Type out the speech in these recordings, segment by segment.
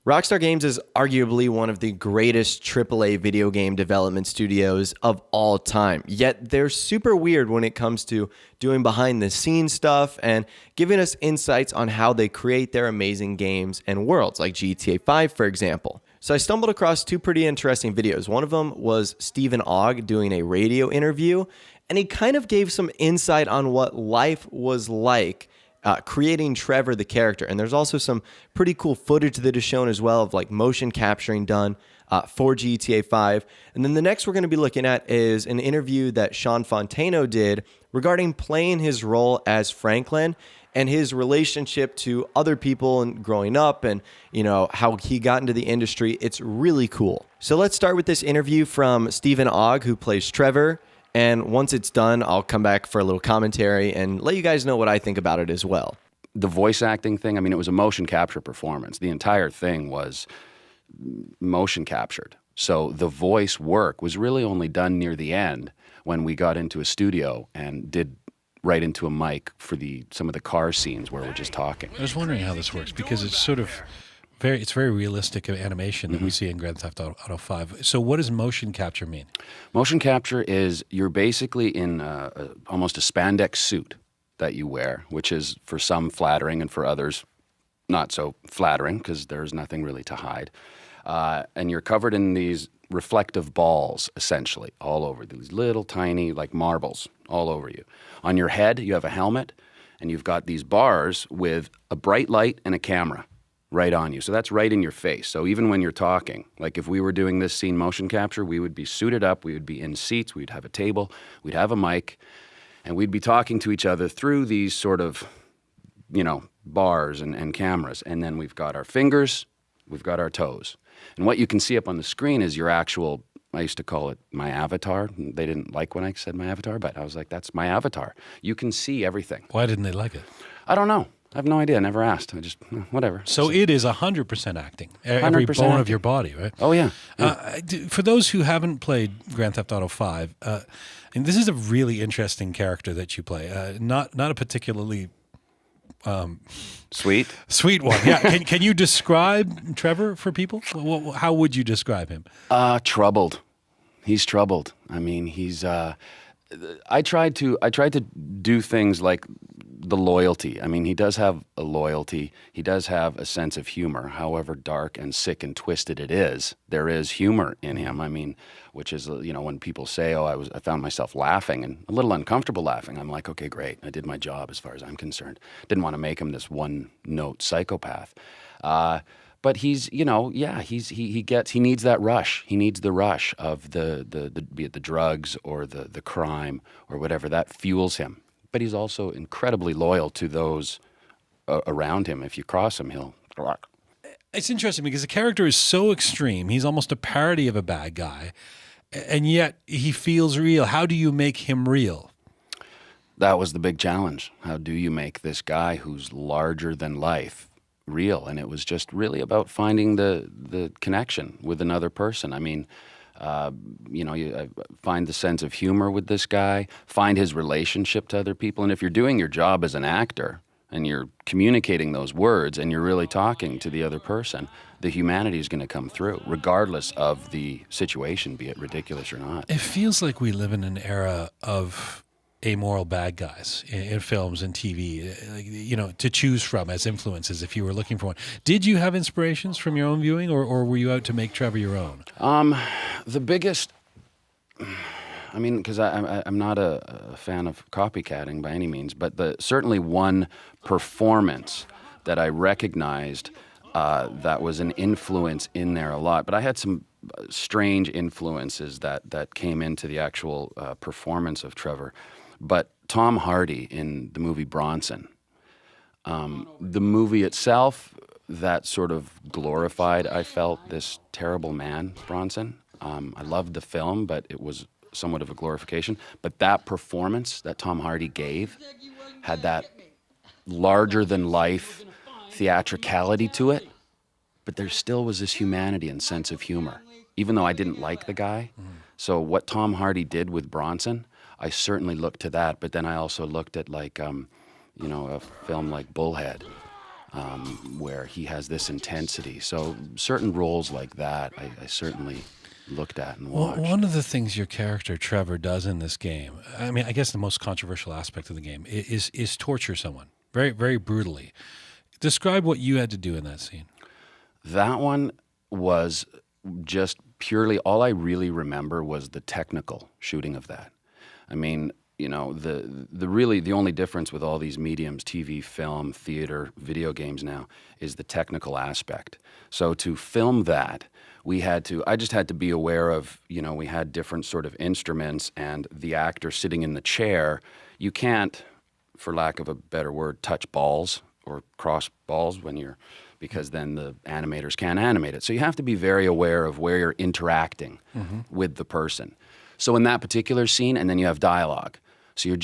Rockstar Games is arguably one of the greatest AAA video game development studios of all time. Yet they're super weird when it comes to doing behind the scenes stuff and giving us insights on how they create their amazing games and worlds, like GTA V, for example. So I stumbled across two pretty interesting videos. One of them was Stephen Ogg doing a radio interview, and he kind of gave some insight on what life was like creating Trevor the character. And there's also some pretty cool footage that is shown as well of like motion capturing done for GTA V. And then the next we're going to be looking at is an interview that Shawn Fonteno did regarding playing his role as Franklin and his relationship to other people and growing up and, you know, how he got into the industry. It's really cool. So let's start with this interview from Stephen Ogg, who plays Trevor. And once it's done, I'll come back for a little commentary and let you guys know what I think about it as well. The voice acting thing, I mean, it was a motion capture performance. The entire thing was motion captured. So the voice work was really only done near the end when we got into a studio and did right into a mic for some of the car scenes where we're just talking. I was wondering how this works because it's sort of it's very realistic animation that we see in Grand Theft Auto 5. So what does motion capture mean? Motion capture is you're basically in almost a spandex suit that you wear, which is for some flattering and for others not so flattering because there's nothing really to hide. And you're covered in these reflective balls, essentially, all over. These little tiny, like marbles, all over you. On your head, you have a helmet, and you've got these bars with a bright light and a camera right on you. So that's right in your face. So even when you're talking, like if we were doing this scene motion capture, we would be suited up, we would be in seats, we'd have a table, we'd have a mic, and we'd be talking to each other through these sort of, you know, bars and cameras. And then we've got our fingers, we've got our toes. And what you can see up on the screen is your actual, I used to call it my avatar. They didn't like when I said my avatar, but I was like, that's my avatar. You can see everything. Why didn't they like it? I don't know. I have no idea. I never asked. I just, whatever. So it is 100% acting. Every 100% bone acting. of your body, right? Oh, yeah. For those who haven't played Grand Theft Auto 5, and this is a really interesting character that you play. Not a particularly Sweet one. Yeah. Can you describe Trevor for people? How would you describe him? Troubled. He's troubled. I mean, he's. I tried to do things like the loyalty. I mean, he does have a loyalty. He does have a sense of humor. However dark and sick and twisted it is, there is humor in him. I mean, which is, you know, when people say, "Oh, I found myself laughing and a little uncomfortable laughing," I'm like, "Okay, great. I did my job as far as I'm concerned." Didn't want to make him this one-note psychopath. But he's, you know, yeah, he needs that rush. He needs the rush of the be it the drugs or the crime or whatever that fuels him. But he's also incredibly loyal to those around him. If you cross him, he'll. It's interesting because the character is so extreme. He's almost a parody of a bad guy, and yet he feels real. How do you make him real? That was the big challenge. How do you make this guy who's larger than life real? And it was just really about finding the connection with another person. I mean, you know, you find the sense of humor with this guy, find his relationship to other people. And if you're doing your job as an actor and you're communicating those words and you're really talking to the other person, the humanity is going to come through, regardless of the situation, be it ridiculous or not. It feels like we live in an era of amoral bad guys in films and TV, you know, to choose from as influences if you were looking for one. Did you have inspirations from your own viewing, or were you out to make Trevor your own? The biggest, I mean, because I'm not a fan of copycatting by any means, but certainly one performance that I recognized that was an influence in there a lot. But I had some strange influences that came into the actual performance of Trevor. But Tom Hardy in the movie Bronson, the movie itself, that sort of glorified, I felt, this terrible man, Bronson. I loved the film, but it was somewhat of a glorification. But that performance that Tom Hardy gave had that larger-than-life theatricality to it, but there still was this humanity and sense of humor, even though I didn't like the guy. So what Tom Hardy did with Bronson, I certainly looked to that, but then I also looked at, like, you know, a film like Bullhead, where he has this intensity. So certain roles like that, I certainly looked at and watched. Well, one of the things your character Trevor does in this game, I mean, I guess the most controversial aspect of the game is torture someone very, very brutally. Describe what you had to do in that scene. That one was just purely, all I really remember was the technical shooting of that. I mean, you know, the only difference with all these mediums, TV, film, theater, video games now, is the technical aspect. So to film that, I just had to be aware of, you know, we had different sort of instruments, and the actor sitting in the chair, you can't, for lack of a better word, touch balls or cross balls because then the animators can't animate it. So you have to be very aware of where you're interacting with the person. So in that particular scene, and then you have dialogue. So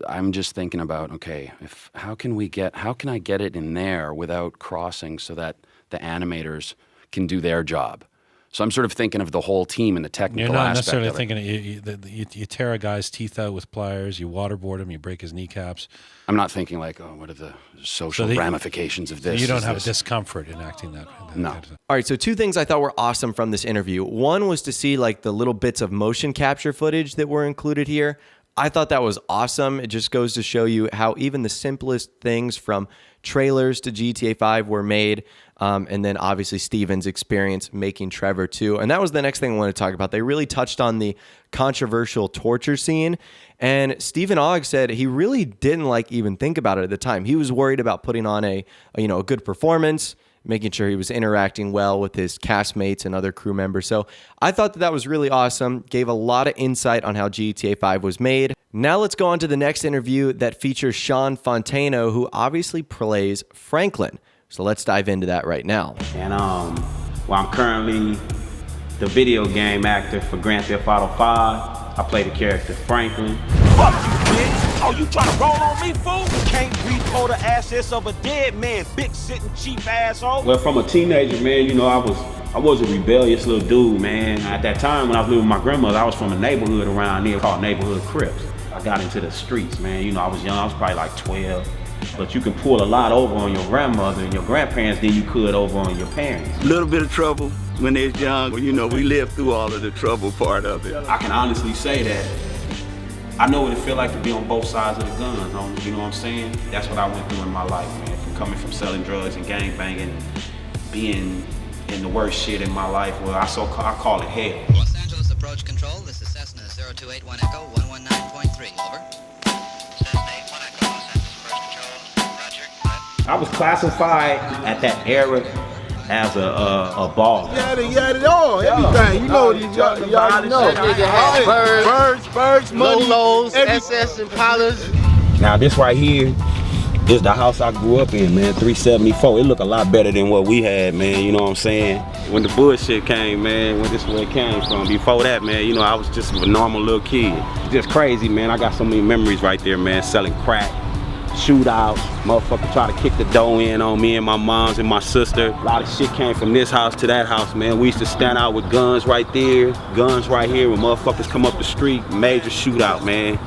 I'm just thinking about, okay, how can I get it in there without crossing so that the animators can do their job? So I'm sort of thinking of the whole team and the technical aspect. You're not necessarily thinking you tear a guy's teeth out with pliers, you waterboard him, you break his kneecaps. I'm not thinking like, oh, what are the social ramifications of this? You don't have a discomfort in acting that. No. Kind of thing. All right, so two things I thought were awesome from this interview. One was to see like the little bits of motion capture footage that were included here. I thought that was awesome. It just goes to show you how even the simplest things, from trailers to GTA 5, were made. And then obviously Stephen's experience making Trevor too. And that was the next thing I wanted to talk about. They really touched on the controversial torture scene. And Stephen Ogg said he really didn't even think about it at the time. He was worried about putting on a good performance, making sure he was interacting well with his castmates and other crew members. So I thought that was really awesome. Gave a lot of insight on how GTA 5 was made. Now let's go on to the next interview that features Shawn Fonteno, who obviously plays Franklin. So let's dive into that right now. And I'm currently the video game actor for Grand Theft Auto 5. I play the character Franklin. Fuck you, bitch! Oh, you trying to roll on me, fool? Can't repo the assets of a dead man, big sitting cheap asshole. Well, from a teenager, man, you know, I was a rebellious little dude, man. At that time, when I was living with my grandmother, I was from a neighborhood around here called Neighborhood Crips. I got into the streets, man. You know, I was young. I was probably like 12. But you can pull a lot over on your grandmother and your grandparents than you could over on your parents. A little bit of trouble when they're young. You know, we lived through all of the trouble part of it. I can honestly say that I know what it feels like to be on both sides of the guns, you know what I'm saying? That's what I went through in my life, man. From coming from selling drugs and gangbanging, being in the worst shit in my life, well, I call it hell. Los Angeles approach control, this is Cessna 0281 Echo 119.3, over. Cessna 81 Echo, Los Angeles approach control, roger. I was classified at that era as a baller. Everything. You know, you already know. Birds, money, Lolos, SS Impalas. Now this right here is the house I grew up in, man, 374. It look a lot better than what we had, man, you know what I'm saying? When the bullshit came, man, when this is where it came from. Before that, man, you know, I was just a normal little kid. Just crazy, man. I got so many memories right there, man, selling crack, shootouts, motherfucker try to kick the dough in on me and my moms and my sister. A lot of shit came from this house to that house, man. We used to stand out with guns right there, guns right here. When motherfuckers come up the street, major shootout, man.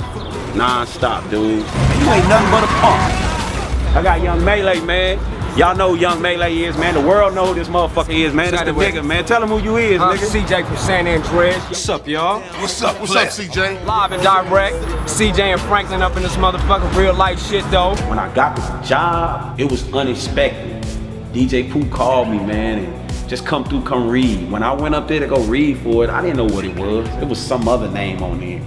Non-stop, dude. You ain't nothing but a punk. I got Young Melee, man. Y'all know who Young Melee is, man. The world know who this motherfucker is, man. It's the nigga, man. Tell him who you is, nigga. CJ from San Andreas. What's up, y'all? What's up, CJ? Live and direct. CJ and Franklin up in this motherfucking real life shit, though. When I got this job, it was unexpected. DJ Pooh called me, man, and just come through, come read. When I went up there to go read for it, I didn't know what it was. It was some other name on there.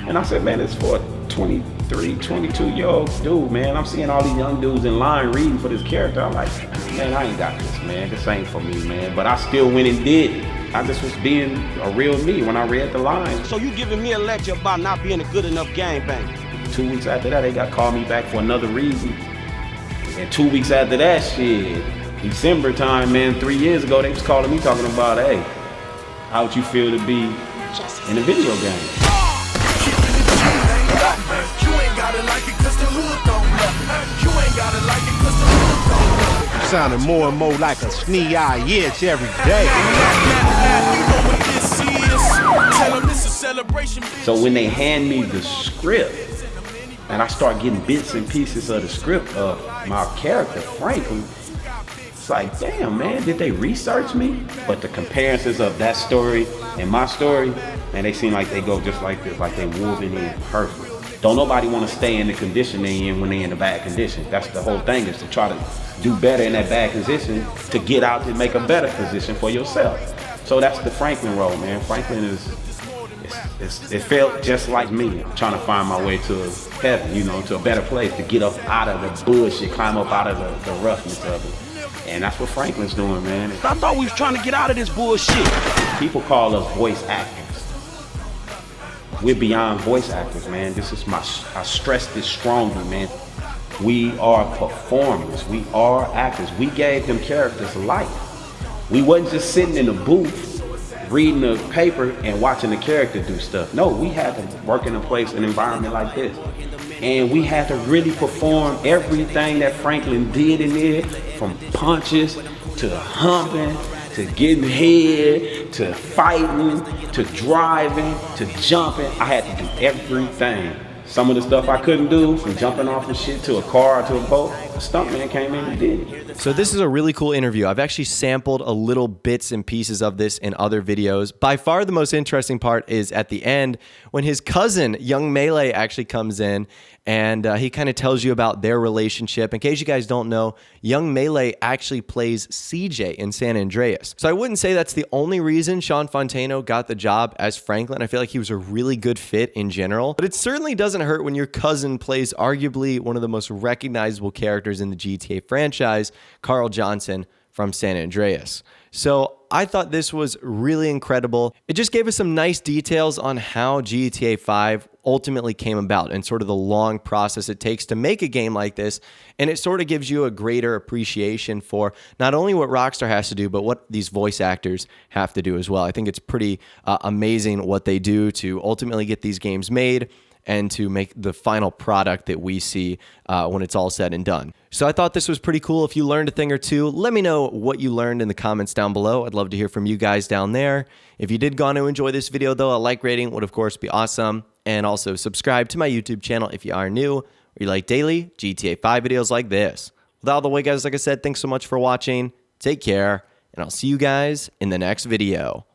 And I said, man, it's for a 23, 22-year-old dude, man. I'm seeing all these young dudes in line reading for this character. I'm like, man, I ain't got this, man. This ain't for me, man. But I still went and did it. I just was being a real me when I read the lines. So you giving me a lecture about not being a good enough gangbanger? 2 weeks after that, they got called me back for another reason. And 2 weeks after that, shit, December time, man, 3 years ago, they was calling me talking about, hey, how would you feel to be in a video game? Sounding more and more like a snee-eye itch every day. So when they hand me the script, and I start getting bits and pieces of the script of my character, Franklin, like, damn, man, did they research me? But the comparisons of that story and my story, man, they seem like they go just like this, like they woven in perfect. Don't nobody want to stay in the condition they in when they in a bad condition. That's the whole thing, is to try to do better in that bad position to get out to make a better position for yourself. So that's the Franklin role, man. Franklin it felt just like me. I'm trying to find my way to heaven, you know, to a better place, to get up out of the bullshit, climb up out of the roughness of it. And that's what Franklin's doing, man. I thought we was trying to get out of this bullshit. People call us voice actors. We're beyond voice actors, man. I stress this strongly, man. We are performers. We are actors. We gave them characters life. We wasn't just sitting in the booth reading the paper and watching the character do stuff. No, we had to work in a place, an environment like this. And we had to really perform everything that Franklin did in there, from punches to humping, to getting head, to fighting, to driving, to jumping. I had to do everything. Some of the stuff I couldn't do, from jumping off the shit to a car or to a boat, the stuntman came in and did it. So this is a really cool interview. I've actually sampled a little bits and pieces of this in other videos. By far the most interesting part is at the end when his cousin, Young Melee, actually comes in and he kind of tells you about their relationship. In case you guys don't know, Young Melee actually plays CJ in San Andreas. So I wouldn't say that's the only reason Shawn Fonteno got the job as Franklin. I feel like he was a really good fit in general, but it certainly doesn't hurt when your cousin plays arguably one of the most recognizable characters in the GTA franchise, Carl Johnson from San Andreas. So I thought this was really incredible. It just gave us some nice details on how GTA 5 ultimately came about and sort of the long process it takes to make a game like this. And it sort of gives you a greater appreciation for not only what Rockstar has to do, but what these voice actors have to do as well. I think it's pretty amazing what they do to ultimately get these games made and to make the final product that we see when it's all said and done. So I thought this was pretty cool. If you learned a thing or two, let me know what you learned in the comments down below. I'd love to hear from you guys down there. If you did go on to enjoy this video, though, a like rating would, of course, be awesome. And also subscribe to my YouTube channel if you are new or you like daily GTA 5 videos like this. With all the way, guys, like I said, thanks so much for watching. Take care, and I'll see you guys in the next video.